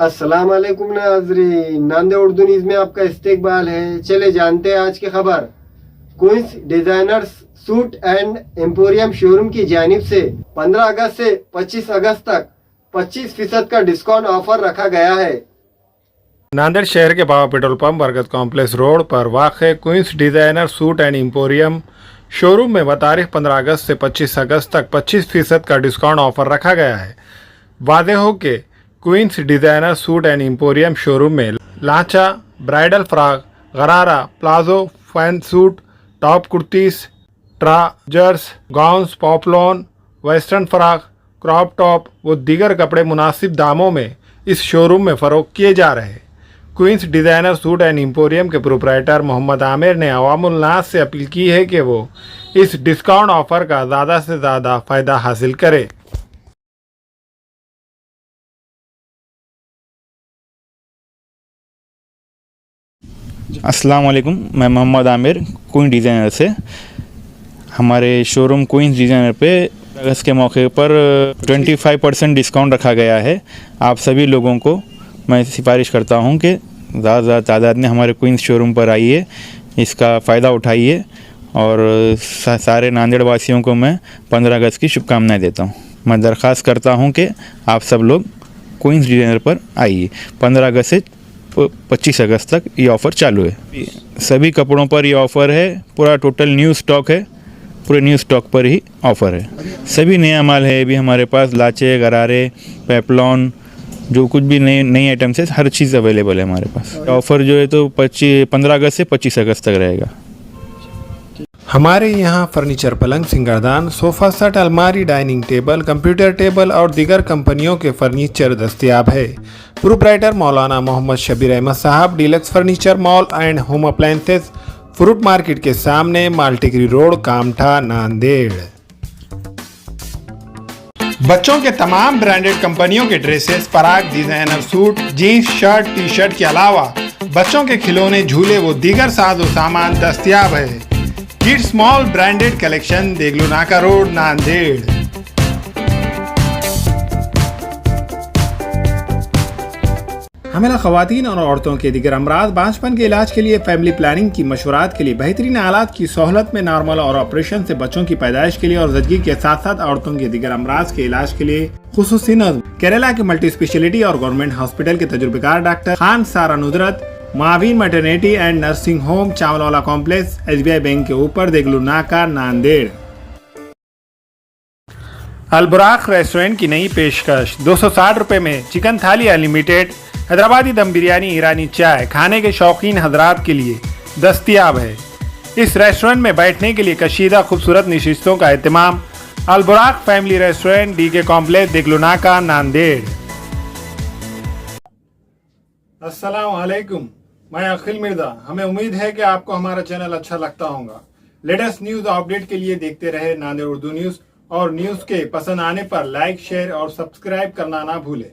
अस्सलाम वालेकुम नाज़रीन, नांदेड़ उर्दू न्यूज़ में आपका इस्तकबाल है। चले जानते हैं आज की खबर। Queens designers suit and emporium showroom की जानिब से 15 अगस्त से 25 अगस्त तक 25% का डिस्काउंट ऑफर रखा गया है। नांदेड़ शहर के Baba petrol pump Bargad complex road पर वाक़ Queens designer suit and emporium showroom में बतारीख 15 अगस्त से 25 अगस्त तक 25% का डिस्काउंट ऑफर रखा गया है। वादे हो के Queens designer suit and emporium showroom में लांचा, bridal frock, gharara, palazzo, fan suit, top kurtis, trousers, gowns, poplin, western frock, crop top व दीगर कपड़े मुनासिब दामों में इस शोरूम में फ़रोख्त किए जा रहे हैं। Queens designer suit and emporium के प्रोप्राइटर मोहम्मद आमिर ने अवामुल नास से अपील की है कि वो इस डिस्काउंट ऑफ़र का ज़्यादा से ज़्यादा फ़ायदा हासिल करे। अस्सलाम वालेकुम, मैं मोहम्मद आमिर क्वींस डिज़ाइनर से। हमारे शोरूम क्वींस डिज़ाइनर पे अगस्त के मौके पर 25% डिस्काउंट रखा गया है। आप सभी लोगों को मैं सिफारिश करता हूं कि ज़्यादा से ज़्यादा तादाद में हमारे क्वींस शोरूम पर आइए, इसका फ़ायदा उठाइए और सारे नांदेड़ वासियों को मैं 15 अगस्त की शुभकामनाएं देता हूं। मैं दरख्वास्त करता हूं कि आप सब लोग क्वींस डिज़ाइनर पर आइए। 15 अगस्त से 25 अगस्त तक ये ऑफ़र चालू है। सभी कपड़ों पर ये ऑफ़र है। पूरा टोटल न्यू स्टॉक है, पूरे न्यू स्टॉक पर ही ऑफ़र है। सभी नया माल है अभी हमारे पास। लाचे, गरारे, पेपलॉन, जो कुछ भी नई आइटम्स है, हर चीज़ अवेलेबल है हमारे पास। ऑफ़र जो है तो 15 अगस्त से 25 अगस्त तक रहेगा। हमारे यहाँ फर्नीचर, पलंग, सिंगारदान, सोफ़ा सेट, अलमारी, डाइनिंग टेबल, कंप्यूटर टेबल और दीगर कंपनियों के फर्नीचर दस्तयाब है। प्रोप्राइटर मौलाना मोहम्मद शबीर अहमद साहब, deluxe furniture mall and home appliances, fruit market के सामने, माल्टिकरी रोड, कामठा, नांदेड़। बच्चों के तमाम ब्रांडेड कंपनियों के dresses, Parag, designer suit, jeans, shirt, T shirt के अलावा बच्चों के खिलौने, झूले व दीगर साजो सामान दस्तयाब है। Kids mall branded collection, Deglur नाका रोड, नांदेड़। हमें ख़वातीन और औरतों के दीगर अमराज, बांझपन के इलाज के लिए, फैमिली प्लानिंग की मशवरात के लिए, बेहतरीन आलात की सहूलत में, नॉर्मल और ऑपरेशन से बच्चों की पैदाइश के लिए और ज़चगी के साथ साथ औरतों के दीगर अमराज के इलाज के लिए खुसूसी नज़्म केरला के मल्टी स्पेशलिटी और गवर्नमेंट हॉस्पिटल के तजुर्बेकार doctor Khan Sara Nudrat, Mavin maternity and nursing home, Chawalwala complex, SBI bank के ऊपर, देगलू नाका, नांदेड़। अलबुराक रेस्टोरेंट की नई पेशकश 260 रुपये में चिकन थाली अनलिमिटेड, हैदराबादी दम बिरयानी, ईरानी चाय खाने के शौकीन हजरात के लिए दस्तयाब है। इस रेस्टोरेंट में बैठने के लिए कशीदा खूबसूरत नशिस्तों का एहतमाम। Alburaq family restaurant, DK complex, Deglur Naka, Nanded. अस्सलाम वालेकुम, मैं अखिल मिर्जा। हमें उम्मीद है कि आपको हमारा चैनल अच्छा लगता होगा। लेटेस्ट न्यूज़ अपडेट के लिए देखते रहे नांदेड़ उर्दू न्यूज़ और न्यूज़ के पसंद आने पर लाइक, शेयर और सब्सक्राइब करना ना भूलें।